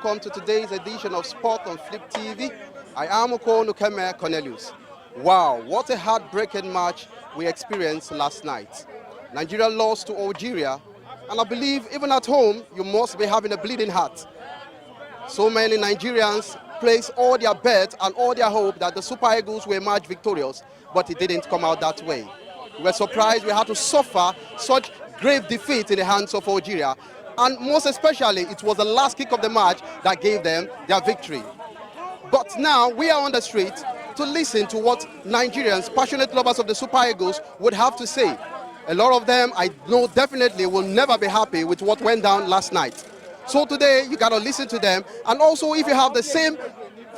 welcome to today's edition of Sport on Flip TV. I am Oko Nukeme Cornelius. Wow, what a heartbreaking match we experienced last night. Nigeria lost to Algeria, and I believe even at home, you must be having a bleeding heart. So many Nigerians place all their bets and all their hope that the Super Eagles will emerge victorious, but it didn't come out that way. We were surprised we had to suffer such grave defeat in the hands of Algeria, and most especially, it was the last kick of the match that gave them their victory. But now we are on the street to listen to what Nigerians, passionate lovers of the Super Eagles, would have to say. A lot of them, I know definitely, will never be happy with what went down last night. So today, you got to listen to them. And also, if you have the same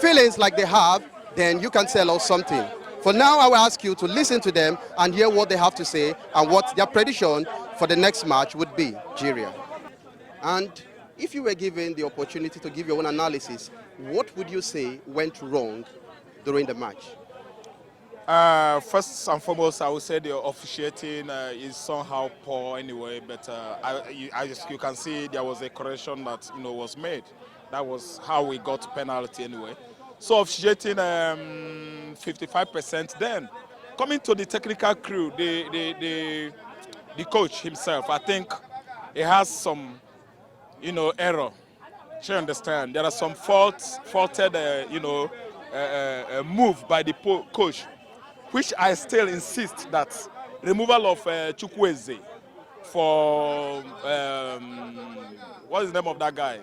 feelings like they have, then you can tell us something. For now, I will ask you to listen to them and hear what they have to say and what their prediction for the next match would be, Algeria. And if you were given the opportunity to give your own analysis, what would you say went wrong during the match? First and foremost, I would say the officiating is somehow poor anyway, but as you can see, there was a correction that was made. That was how we got penalty anyway. So officiating 55%. Then coming to the technical crew, the coach himself, I think he has some error. You understand? There are some faulted move by the coach, which I still insist that removal of Chukwueze for what is the name of that guy?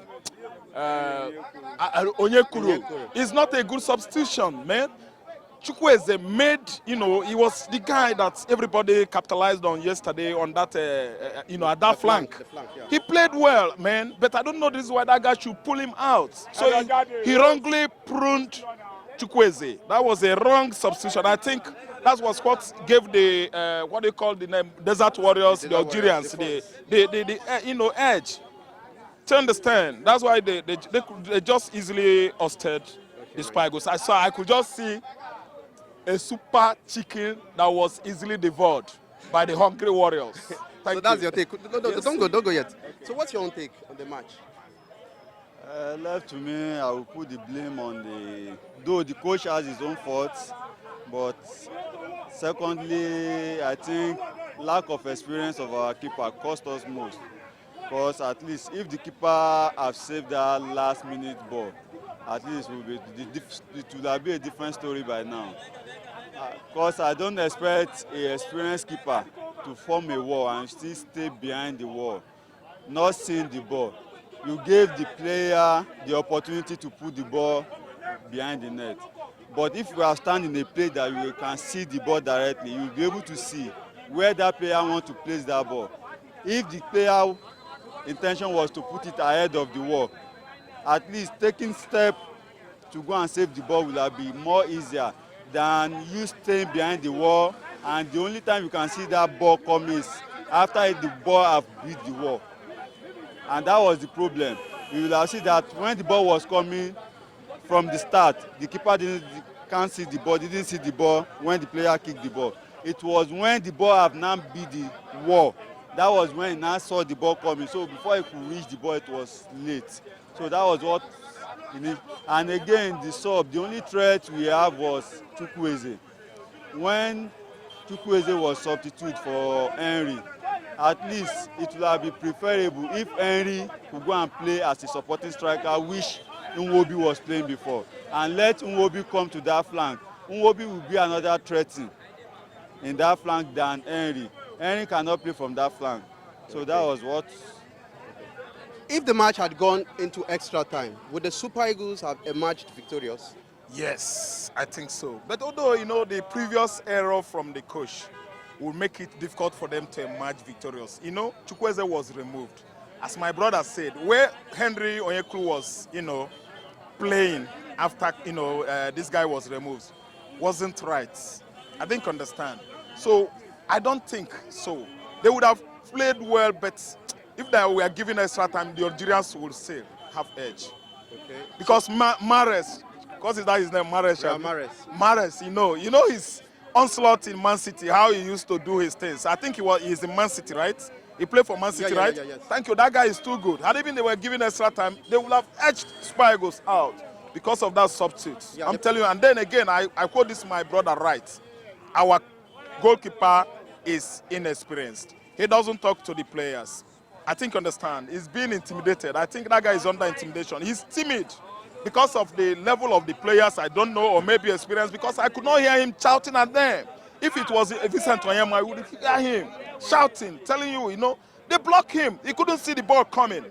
Onyekuru is not a good substitution, man. Chukwueze made, he was the guy that everybody capitalized on yesterday on that, at that flank. Yeah. He played well, man, but I don't know this is why that guy should pull him out. So he wrongly pruned Chukwueze. That was a wrong substitution. I think that was what gave the, what they call the name, Desert Warriors, the Algerians, the edge. To understand, that's why they just easily ousted the Super Eagles. I could just see a super chicken that was easily devoured by the hungry warriors. So that's your take. No, yes. Don't go yet. So what's your own take on the match? Left to me, I will put the blame on though the coach has his own faults, but secondly, I think lack of experience of our keeper cost us most. Because at least if the keeper have saved that last minute ball, at least it will be a different story by now. Because I don't expect an experienced keeper to form a wall and still stay behind the wall, not seeing the ball. You gave the player the opportunity to put the ball behind the net. But if you are standing in a place that you can see the ball directly, you'll be able to see where that player wants to place that ball. If the player intention was to put it ahead of the wall, at least taking step to go and save the ball will be more easier than you staying behind the wall, and the only time you can see that ball coming is after the ball have beat the wall. And that was the problem. You will have seen that when the ball was coming from the start, the keeper didn't see the ball when the player kicked the ball. It was when the ball have now beat the wall, that was when he now saw the ball coming. So before he could reach the ball, it was late. So that was what he needed. And again, the only threat we have was Chukwueze. When Chukwueze was substitute for Henry, at least it would have been preferable if Henry could go and play as a supporting striker, which Nwobi was playing before. And let Nwobi come to that flank. Nwobi will be another threat in that flank than Henry. Henry cannot play from that flank. So that was what. If the match had gone into extra time, would the Super Eagles have emerged victorious? Yes, I think so. But although, the previous error from the coach will make it difficult for them to emerge victorious. Chukwueze was removed. As my brother said, where Henry Onyekuru was, playing after, this guy was removed, wasn't right. I didn't understand. So I don't think so. They would have played well, but if they were given extra time, the Algerians would still have edge. Okay. Because Mahrez, because is that his name, Mahrez? Yeah, Mahrez. Mahrez, his onslaught in Man City, how he used to do his things. I think he's in Man City, right? He played for Man City, right? Yes. Thank you. That guy is too good. Had even they were given extra time, they would have edged Super Eagles out because of that substitute. Yeah, I'm telling you. And then again, I quote this my brother right. Our goalkeeper is inexperienced. He doesn't talk to the players. I think you understand. He's being intimidated. I think that guy is under intimidation. He's timid because of the level of the players. I don't know, or maybe experience, because I could not hear him shouting at them. If it was Vincent Wanyama, I would hear him shouting, telling you, they block him. He couldn't see the ball coming.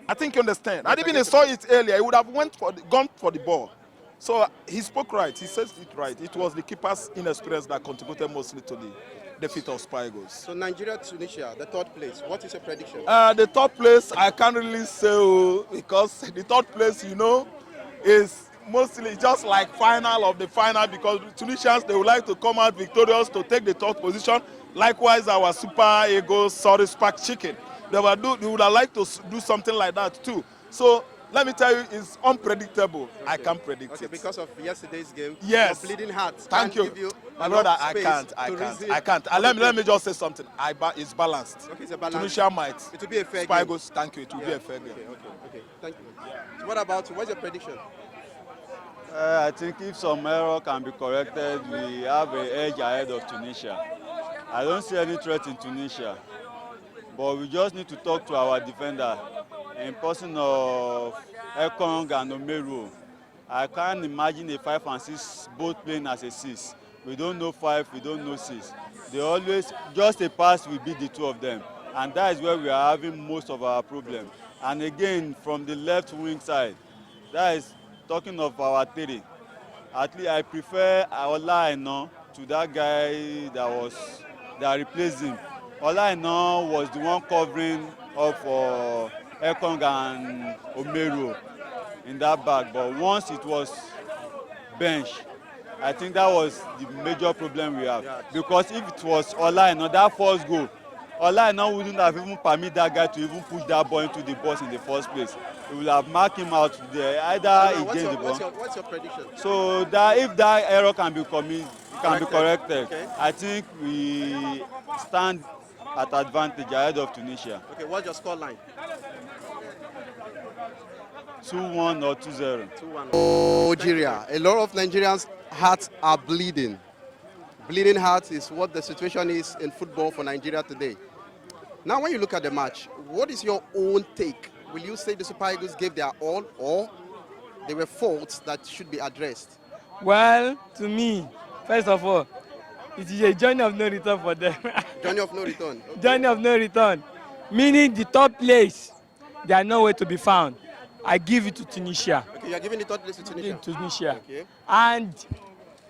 I think you understand. And even he saw it earlier, he would have gone for the ball. So he spoke right. He says it right. It was the keeper's inexperience that contributed mostly to the defeat of Super Eagles. So Nigeria, Tunisia, the third place. What is your prediction? The third place, I can't really say, because the third place, is mostly just like final of the final, because Tunisians, they would like to come out victorious to take the third position. Likewise, our Super Eagles, sorry, Spark Chicken, they would have liked to do something like that too. So let me tell you, it's unpredictable. Okay. I can't predict it. Because of yesterday's game, yes. your bleeding heart. Thank you. My brother, I can't. Let me just say something. It's balanced. Okay, it's a balance. Tunisia might. It will be a fair Super game. Eagles, thank you. It will be a fair game. Okay. Thank you. So what about you? What's your prediction? I think if some error can be corrected, we have an edge ahead of Tunisia. I don't see any threat in Tunisia, but we just need to talk to our defender in person of Ekong and Omeru. I can't imagine a 5 and 6 both playing as a 6. We don't know 5, we don't know 6. They always, just a pass will beat the two of them. And that is where we are having most of our problem. And again, from the left wing side, that is talking of our theory. At least I prefer Ola Aina to that guy that replaced him. Ola Aina was the one covering up for Ekong and Omeru in that back, but once it was bench, I think that was the major problem we have. Because if it was Ola Aina, that first goal, Ola Aina wouldn't have even permitted that guy to even push that ball into the box in the first place. He will have marked him out there, either he gained the ball. What's your prediction? So that if that error can be corrected, okay. I think we stand at advantage ahead of Tunisia. Okay, what's your score line? 2-1 or 2-0. 2-1. Algeria. A lot of Nigerians' hearts are bleeding. Bleeding hearts is what the situation is in football for Nigeria today. Now, when you look at the match, what is your own take? Will you say the Super Eagles gave their all, or there were faults that should be addressed? Well, to me, first of all, it is a journey of no return for them. Journey of no return. Okay. Journey of no return. Meaning the top place, they are nowhere to be found. I give it to Tunisia. Okay, you are giving the third place to Tunisia? Tunisia. Okay. And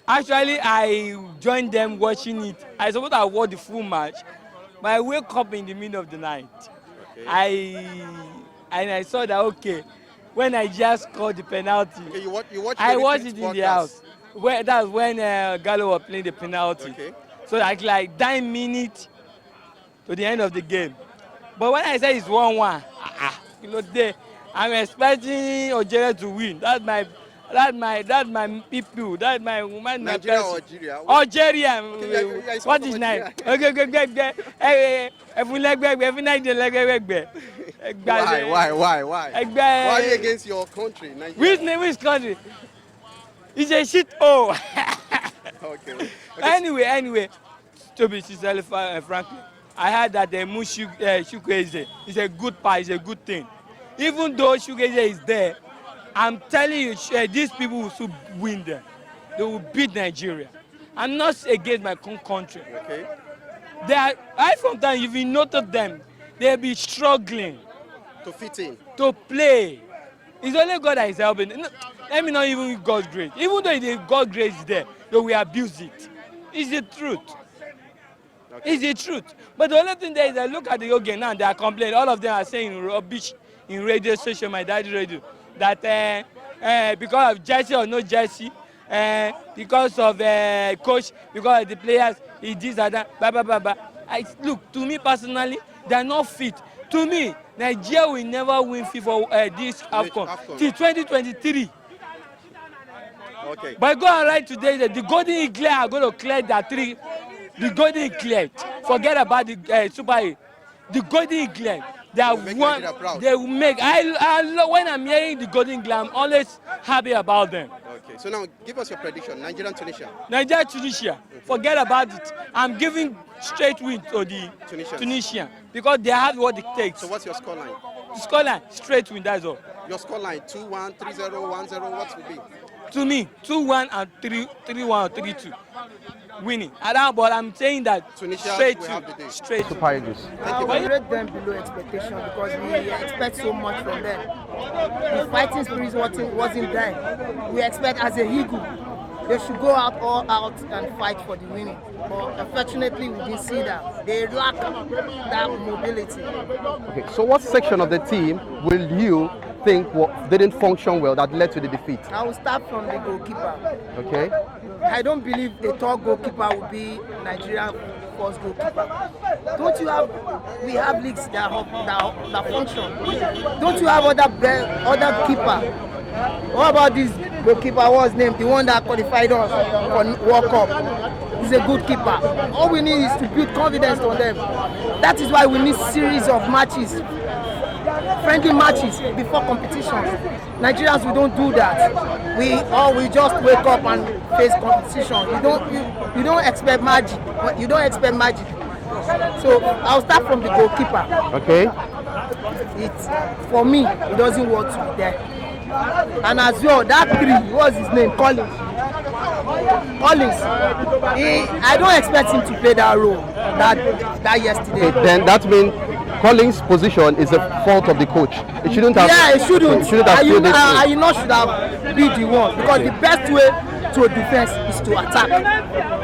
actually, I joined them watching it. I suppose I watched the full match, but I wake up in the middle of the night. Okay. I saw that, okay, when I just scored the penalty, okay, you watched I watched it in the house. That's when Gallo was playing the penalty. Okay. So like 9 minutes to the end of the game. But when I say it's 1-1, I'm expecting Algeria to win. That's my people. That's my woman. Nigeria or Algeria? Algeria. Okay, what is name? Okay. Why? Why are you against your country, Nigeria? Which country? It's a shit. Oh. Okay. Anyway, to be sincerely frankly, I heard that the Chukwueze is a good part, is a good thing. Even though Chukwueze is there, I'm telling you, these people will soon win them. They will beat Nigeria. I'm not against my country. Okay. From time, if you notice them, they'll be struggling to fit in, to play. It's only God that is helping. Let me not even God's grace. Even though God's grace is there, they will abuse it. It's the truth. Okay. It's the truth. But the only thing there is that look at the game now, they are complaining. All of them are saying rubbish in radio station, my daddy radio, that because of jersey or no jersey, because of coach, because of the players, he this and that, blah, blah, blah, blah. Look, to me personally, they are not fit. To me, Nigeria will never win FIFA this AFCON till 2023. Okay. But go and write today that the Golden Eagle are going to clear that three. The Golden Eagle, forget about the Super Eagles. the Golden Glam. They have make won. Nigeria proud. They will make. When I'm hearing the Golden Glam, I'm always happy about them. Okay, so now give us your prediction. Nigeria, Tunisia. Nigeria, Tunisia, forget about it. I'm giving straight win to the Tunisians. Tunisian because they have what it takes. So what's your scoreline? The scoreline, straight win, that's all. Your scoreline 2-1, 3-0, 1-0. What will be? To me, 2-1 and 3-1 or 3-2. Winning. But I'm saying that Tunisia straight will have the day. to straight to. Thank you. We rate them below expectation because we expect so much from them. The fighting spirit wasn't there. We expect as a eagle, they should go all out and fight for the winning. But unfortunately, we didn't see that. They lack that mobility. Okay, so what section of the team will you think didn't function well that led to the defeat? I will start from the goalkeeper. Okay. I don't believe a top goalkeeper will be Nigerian first goalkeeper. Don't you have? We have leagues that function. Don't you have other keeper? What about this goalkeeper? What's his name? The one that qualified us for World Cup. He's a good keeper. All we need is to build confidence on them. That is why we need series of matches, friendly matches before competitions. Nigerians, we don't do that. We just wake up and face competition. You don't expect magic. You don't expect magic. So I'll start from the goalkeeper. Okay. For me, it doesn't work to be there. And as well, that three, what's his name? Collins. I don't expect him to play that role that yesterday. Okay, then that means Collins' position is the fault of the coach. It shouldn't have. Yeah, it shouldn't. Should not have be the one because the best way to defense is to attack.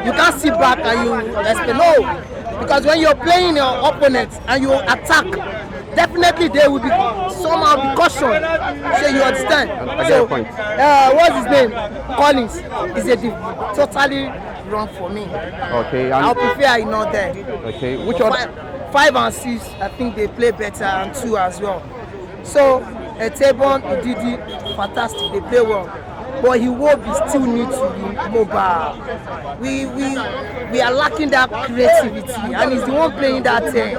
You can't sit back and you expect no, because when you're playing your opponent and you attack, definitely they will be somehow be cautioned. So you understand? So what's his name? Collins is totally wrong for me. Okay. I'll prefer it not there. Okay. Which so other? 5 and 6, I think they play better, and 2 as well. So Etebon, Udidi, fantastic, they play well. But Iwobi still needs to be mobile. We are lacking that creativity, and he's the one playing that 10.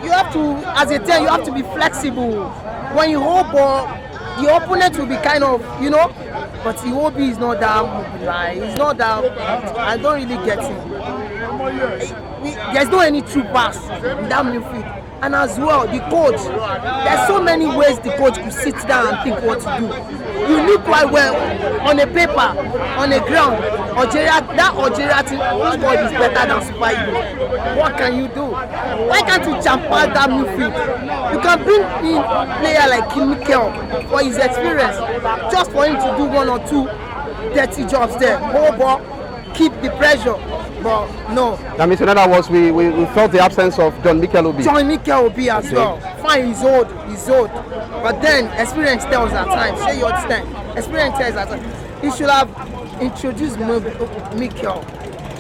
You have to, as a 10, you have to be flexible. When you hold ball, the opponent will be kind of, but Iwobi is not that mobilized. He's not that. I don't really get him. There's no any true pass in that midfield. And as well, the coach, there's so many ways the coach could sit down and think what to do. You look quite well on a paper, on a ground. That Algeria team squad is better than Super Eagles. What can you do? Why can't you jump out that midfield? You can bring in a player like Mikel for his experience, just for him to do 1 or 2 dirty jobs there. Hold ball, keep the pressure. But no. That means in other words, we felt the absence of John Mikel Obi. John Mikel Obi as well. Fine, he's old. But then experience tells at times. Sure, you understand? Experience tells at times. He should have introduced Mikel.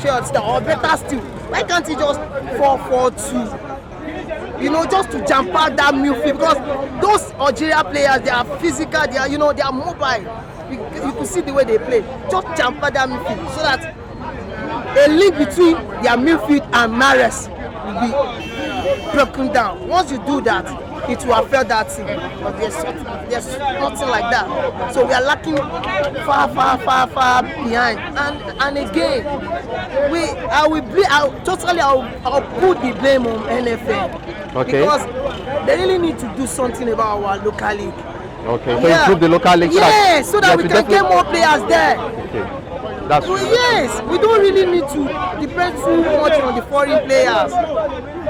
Sure, you understand? Or better still, why can't he just 4-4-2? Just to jump out that midfield, because those Algeria players, they are physical, they are mobile. You can see the way they play. Just jump out that midfield so that a link between their midfield and Mahrez will be broken down. Once you do that, it will affect that team. But there's nothing like that. So we are lacking far behind. And again, I'll put the blame on NFL. Okay. Because they really need to do something about our local league. Okay, so improve the local league. So that we can get more players there. Okay. That's true. Yes, we don't really need to depend too much on the foreign players.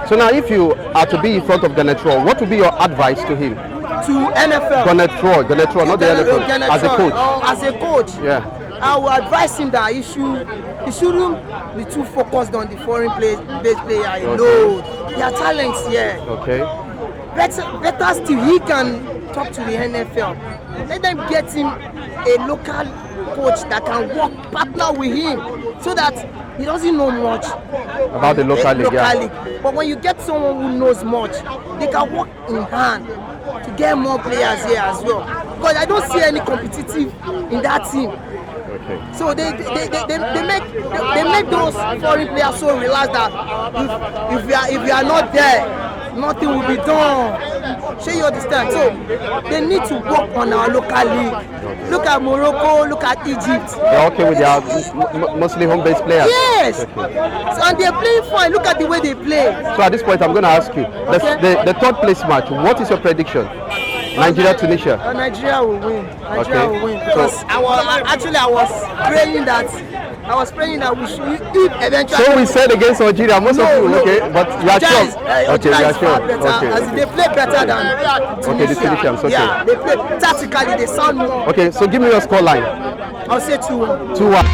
So now, if you are to be in front of Genetro, what would be your advice to him? To NFL. Genetro, not the NFL. As a coach. As a coach. Yeah. I will advise him that he shouldn't be too focused on the foreign based player alone. There are talents here. Okay. Better still, he can talk to the NFL. Let them get him a local coach that can work partner with him, so that he doesn't know much about the local league. But when you get someone who knows much, they can work in hand to get more players here as well. Because I don't see any competitive in that team. Okay. So they make those foreign players so relaxed that if we are not there, nothing will be done. Sure, you understand? So they need to work on our local league. Look at Morocco, look at Egypt. They're okay with their mostly home-based players. Yes, Okay. so, and they're playing fine. Look at the way they play. So at this point, I'm going to ask you, the third place match, what is your prediction? Nigeria, Tunisia. Nigeria will win. Nigeria Okay. will win because I was praying that we should if eventually. So we said against Algeria, most of you, okay, but you are sure. Okay, you are sure. Better, as they play better than Tunisia. Okay, the Tunisians, okay. Yeah, they play tactically. They sound more. Okay, so give me your score line. I'll say 2-1. 2-1.